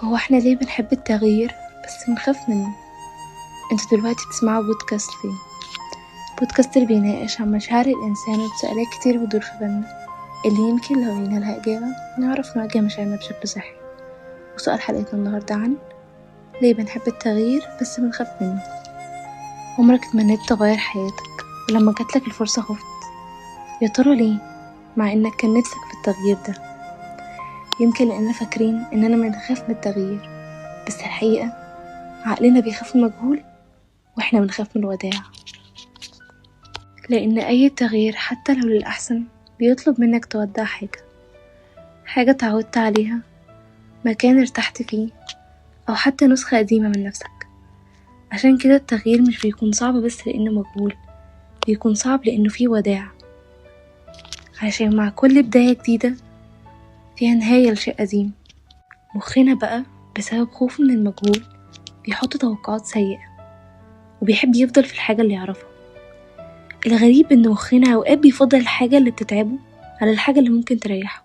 هو احنا ليه بنحب التغيير بس بنخاف منه؟ انتوا دلوقتي بتسمعوا بودكاست فيه، بودكاست اللي بيناقش عن مشاعر الإنسان وتساؤلات كتير بتدور في بالنا، اللي يمكن لو لقينا لها إجابة نعرف نواجه مشاعرنا بشكل صحي. وسؤال حلقتنا النهاردة عن ليه بنحب التغيير بس بنخاف منه. عمرك اتمنيت تغير حياتك ولما جاتلك الفرصة خفت؟ يا ترى ليه؟ مع انك كان نفسك في التغيير ده. يمكن لاننا فاكرين اننا بنخاف من التغيير، بس الحقيقة عقلنا بيخاف من المجهول واحنا بنخاف من الوداع. لان اي تغيير حتى لو للأحسن بيطلب منك تودع حاجة اتعودت عليها، مكان ارتحت فيه، او حتى نسخة قديمة من نفسك. عشان كده التغيير مش بيكون صعب بس لانه مجهول، بيكون صعب لانه فيه وداع. عشان مع كل بداية جديدة فيها نهاية لشيء قديم. مخنا بقى بسبب خوفه من المجهول بيحط توقعات سيئة وبيحب يفضل في الحاجة اللي يعرفها. الغريب ان مخنا اوقات بيفضل الحاجة اللي بتتعبه على الحاجة اللي ممكن تريحه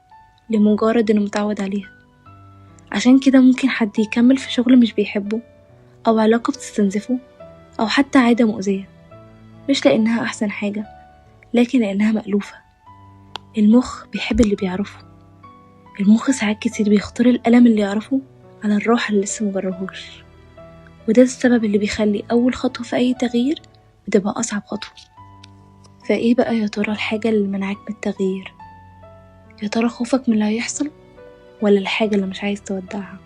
لمجرد انه متعود عليها. عشان كده ممكن حد يكمل في شغل مش بيحبه، او علاقة بتستنزفه، او حتى عادة مؤذية، مش لانها احسن حاجة لكن لانها مألوفة. المخ بيحب اللي بيعرفه. المخ ساعات كتير بيختار الألم اللي يعرفه على الراحة اللي لسه مجربهوش، وده السبب اللي بيخلي أول خطوة في أي تغيير بتبقى أصعب خطوة. فإيه بقى يا ترى الحاجة اللي منعك من التغيير؟ يا ترى خوفك من اللي هيحصل ولا الحاجة اللي مش عايز تودعها؟